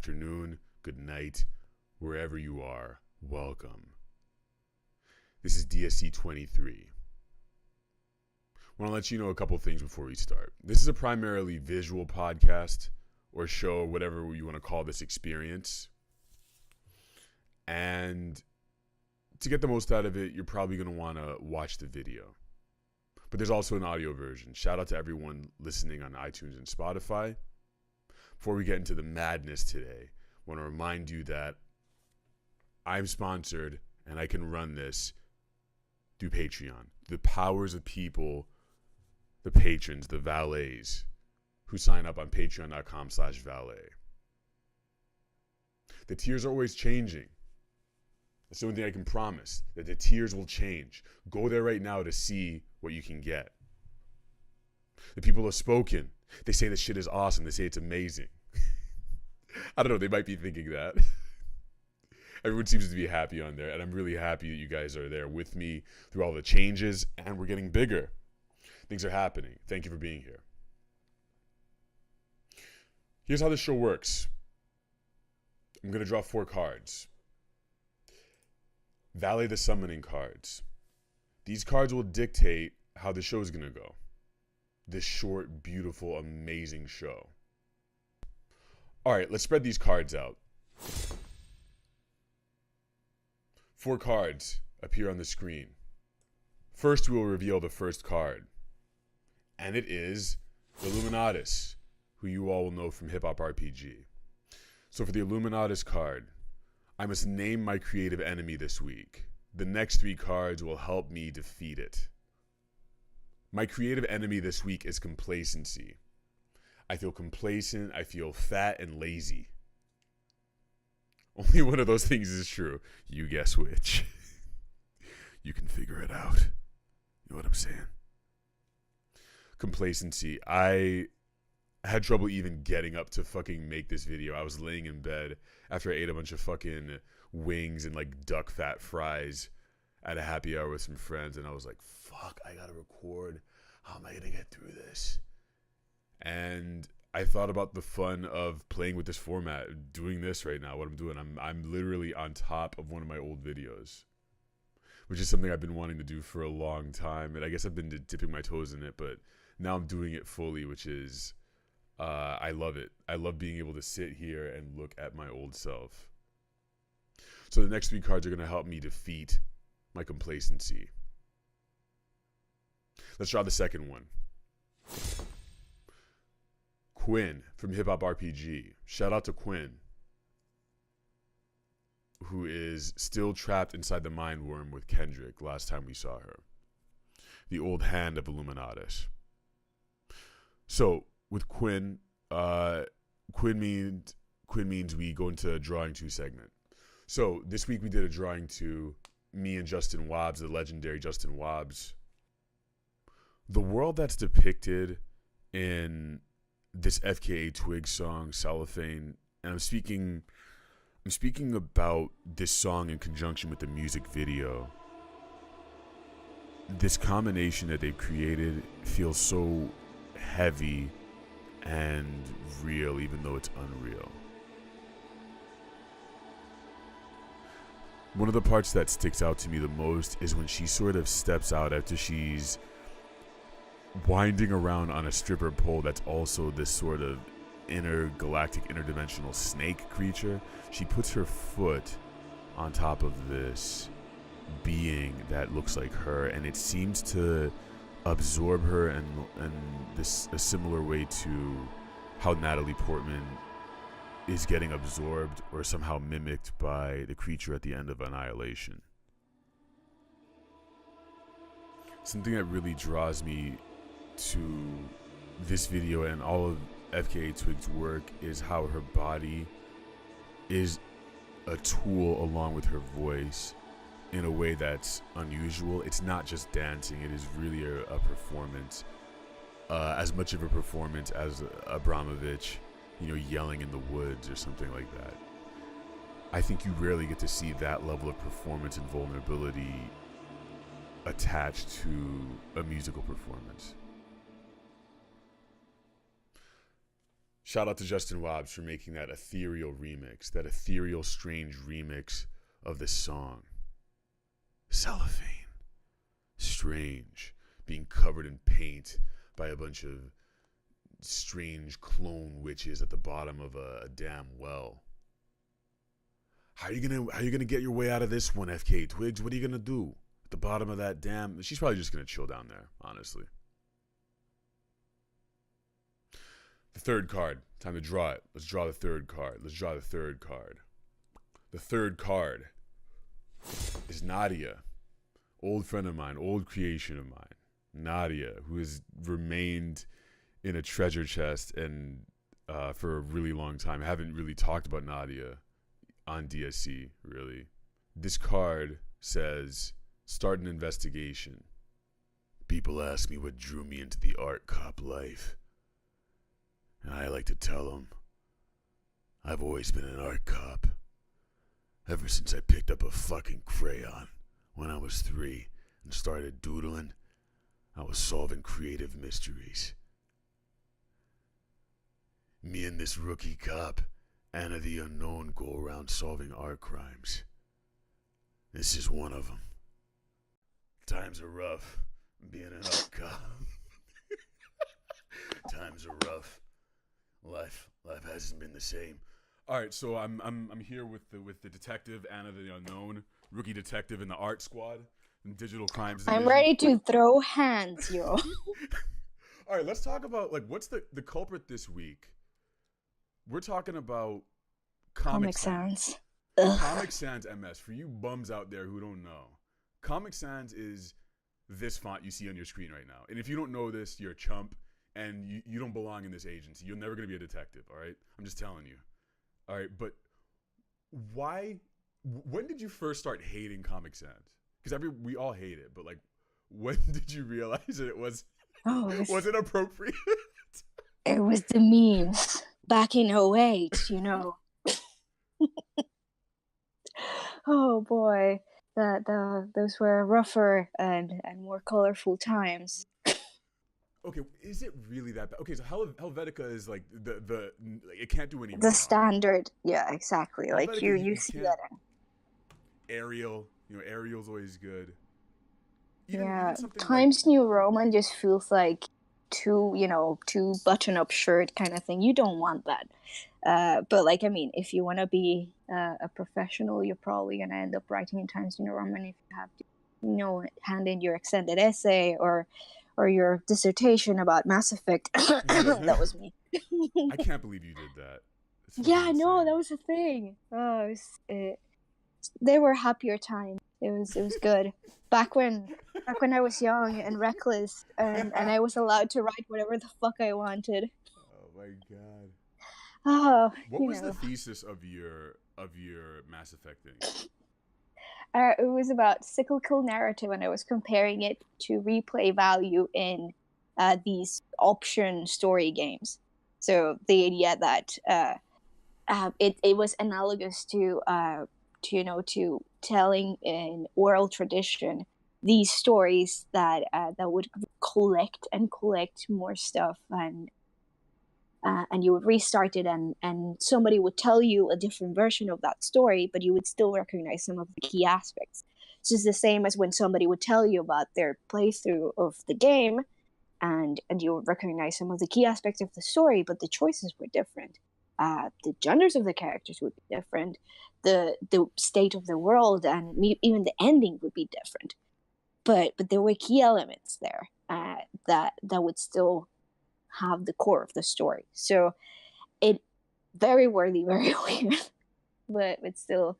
afternoon, good night, wherever you are, welcome. This is DSC 23. I want to let you know a couple things before we start. This is a primarily visual podcast or show, whatever you want to call this experience. And to get the most out of it, you're probably going to want to watch the video. But there's also an audio version. Shout out to everyone listening on iTunes and Spotify. Before we get into the madness today, I want to remind you that I'm sponsored and I can run this through Patreon. The powers of people, the patrons, the valets who sign up on patreon.com/valet. The tiers are always changing. That's the only thing I can promise, that the tiers will change. Go there right now to see what you can get. The people have spoken. They say this shit is awesome. They say it's amazing. I don't know. They might be thinking that. Everyone seems to be happy on there, and I'm really happy that you guys are there with me through all the changes, and we're getting bigger. Things are happening. Thank you for being here. Here's how this show works. I'm going to draw 4 cards. Valet the Summoning Cards. These cards will dictate how the show is going to go. This short, beautiful, amazing show. All right, let's spread these cards out. 4 cards appear on the screen. First, we will reveal the first card. And it is ILLUMINATUS, who you all will know from Hip Hop RPG. So for the ILLUMINATUS card, I must name my creative enemy this week. The next 3 cards will help me defeat it. My creative enemy this week is complacency. I feel complacent, I feel fat and lazy. Only one of those things is true. You guess which. You can figure it out. You know what I'm saying? Complacency. I had trouble even getting up to fucking make this video. I was laying in bed after I ate a bunch of fucking wings and like duck fat fries at a happy hour with some friends, and I was like, fuck, I gotta record. How am I gonna get through this? And I thought about the fun of playing with this format, doing this right now, what I'm doing. I'm literally on top of one of my old videos, which is something I've been wanting to do for a long time, and I guess I've been dipping my toes in it, but now I'm doing it fully, which is I love it. I love being able to sit here and look at my old self. So the next 3 cards are going to help me defeat my complacency. Let's draw the second one. QUINN from Hip Hop RPG. Shout out to QUINN, who is still trapped inside the mind worm with Kendrick last time we saw her. The old hand of ILLUMINATUS. So with QUINN, QUINN means we go into a drawing 2 segment. So this week we did a drawing 2, me and Justin Wobbs, the legendary Justin Wobbs. The world that's depicted in this FKA Twigs song, Cellophane, and I'm speaking about this song in conjunction with the music video. This combination that they've created feels so heavy and real, even though it's unreal. One of the parts that sticks out to me the most is when she sort of steps out after she's winding around on a stripper pole that's also this sort of intergalactic, interdimensional snake creature. She puts her foot on top of this being that looks like her, and it seems to absorb her in this a similar way to how Natalie Portman is getting absorbed or somehow mimicked by the creature at the end of Annihilation. Something that really draws me to this video and all of FKA Twigs' work is how her body is a tool along with her voice in a way that's unusual. It's not just dancing, it is really a performance, as much of a performance as Abramovich, yelling in the woods or something like that. I think you rarely get to see that level of performance and vulnerability attached to a musical performance. Shout out to Justin Wobbs for making that ethereal remix, that ethereal, strange remix of this song. Cellophane. Strange. Being covered in paint by a bunch of strange clone witches at the bottom of a damn well. How are you gonna get your way out of this one, FK Twigs? What are you gonna do at the bottom of that damn? She's probably just gonna chill down there, honestly. The third card. Time to draw it. Let's draw the third card. The third card is Nadya. Old friend of mine, old creation of mine. Nadya, who has remained in a treasure chest and for a really long time. I haven't really talked about Nadya on DSC, really. This card says, start an investigation. People ask me what drew me into the art cop life. And I like to tell them, I've always been an art cop. Ever since I picked up a fucking crayon when I was 3 and started doodling, I was solving creative mysteries. Me and this rookie cop, AnaTheUnknown, go around solving art crimes. This is one of them. Times are rough being an art cop. Times are rough. Life hasn't been the same. All right, so I'm here with the detective AnaTheUnknown, rookie detective in the art squad and digital crimes division. I'm ready to throw hands, yo. All right, let's talk about what's the culprit this week. We're talking about Comic Sans. Comic Sans MS. For you bums out there who don't know, Comic Sans is this font you see on your screen right now. And if you don't know this, you're a chump. And you don't belong in this agency. You're never going to be a detective, all right? I'm just telling you. All right, but when did you first start hating Comic Sans? Because we all hate it, but when did you realize that it was inappropriate? It was the memes back in 2008, you know. Oh boy, those were rougher and more colorful times. Okay, is it really that bad? Okay, so Helvetica is the it can't do any wrong. The standard, yeah, exactly. Helvetica, Like you see that in Arial, Arial's always good. Even Times New Roman just feels like too button-up shirt kind of thing. You don't want that. But if you want to be a professional, you're probably gonna end up writing in Times New Roman if you have to, hand in your extended essay or your dissertation about Mass Effect. That was me. I can't believe you did that. Yeah, no, that was a thing. Oh, they were happier times. It was good. Back when I was young and reckless, and I was allowed to write whatever the fuck I wanted. Oh my god. Oh, what was the thesis of your Mass Effect thing? It was about cyclical narrative, and I was comparing it to replay value in these option story games. So the idea that it was analogous to telling in oral tradition these stories that would collect more stuff, and you would restart it, and somebody would tell you a different version of that story, but you would still recognize some of the key aspects. It's just the same as when somebody would tell you about their playthrough of the game, and you would recognize some of the key aspects of the story, but the choices were different. The genders of the characters would be different. The state of the world and even the ending would be different. But there were key elements there that would still have the core of the story. So it very worthy, very weird, but it's still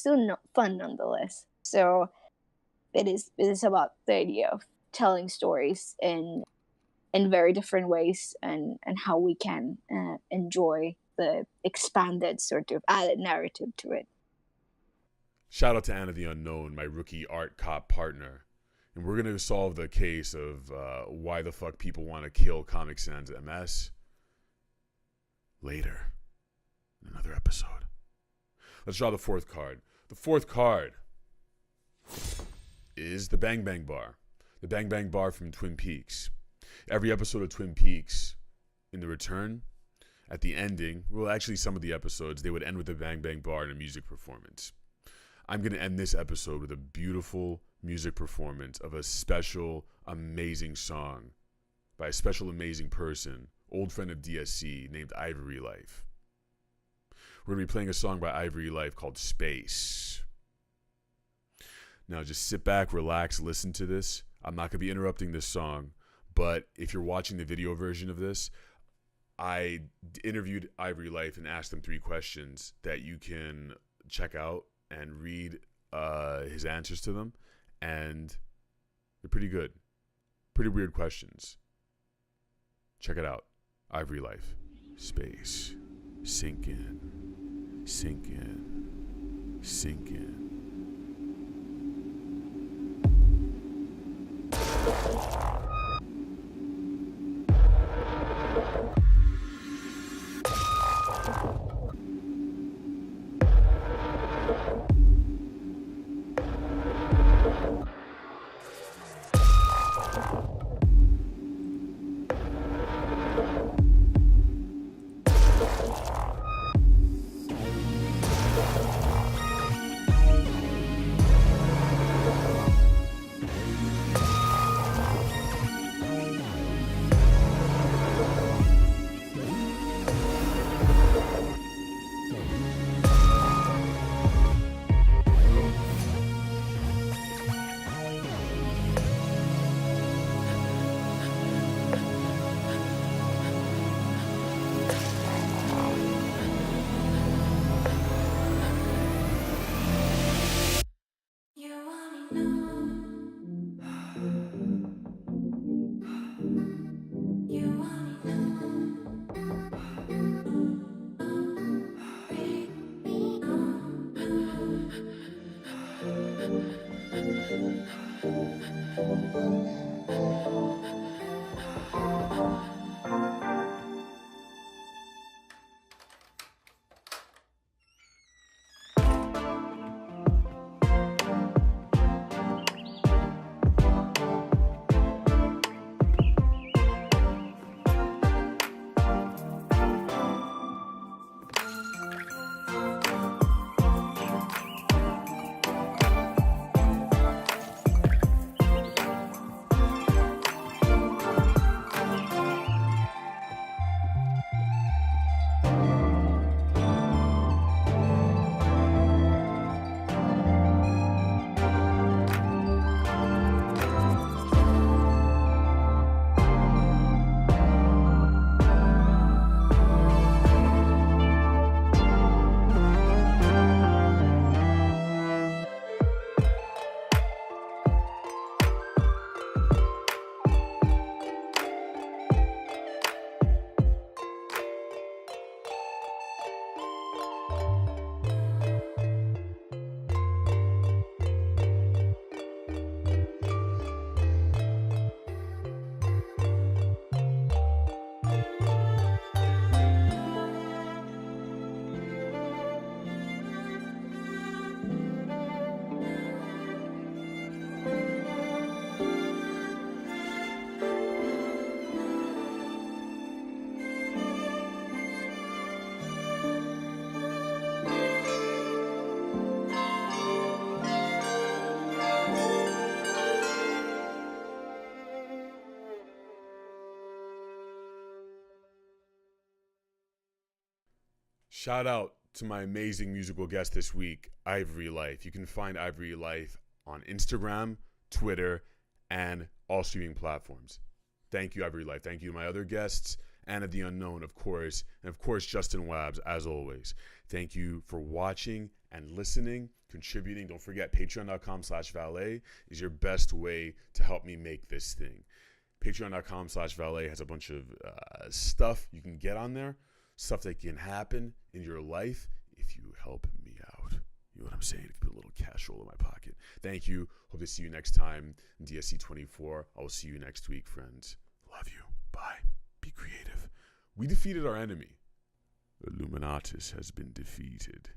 not fun nonetheless. So it is about the idea of telling stories in very different ways, and how we can enjoy the expanded sort of added narrative to it. Shout out to AnaTheUnknown, my rookie art cop partner. And we're going to solve the case of why the fuck people want to kill Comic Sans MS later in another episode. Let's draw the fourth card. The fourth card is the Bang Bang Bar. The Bang Bang Bar from Twin Peaks. Every episode of Twin Peaks, in the return, at the ending, well, actually some of the episodes, they would end with a bang bang bar and a music performance. I'm going to end this episode with a beautiful music performance of a special, amazing song by a special, amazing person, old friend of DSC named Ivory Life. We're going to be playing a song by Ivory Life called Space. Now just sit back, relax, listen to this. I'm not going to be interrupting this song, but if you're watching the video version of this, I interviewed Ivory Life and asked him 3 questions that you can check out and read his answers to them, and they're pretty good. Pretty weird questions. Check it out. Ivory Life. Space. Sink in. Sink in. Sink in. Shout out to my amazing musical guest this week, Ivory Life. You can find Ivory Life on Instagram, Twitter, and all streaming platforms. Thank you, Ivory Life. Thank you to my other guests, AnaTheUnknown, of course, and of course, Justin Wabs, as always. Thank you for watching and listening, contributing. Don't forget, patreon.com/valet is your best way to help me make this thing. Patreon.com/valet has a bunch of stuff you can get on there. Stuff that can happen in your life if you help me out. You know what I'm saying? If you put a little cash roll in my pocket. Thank you. Hope to see you next time in DSC 24. I will see you next week, friends. Love you. Bye. Be creative. We defeated our enemy. ILLUMINATUS has been defeated.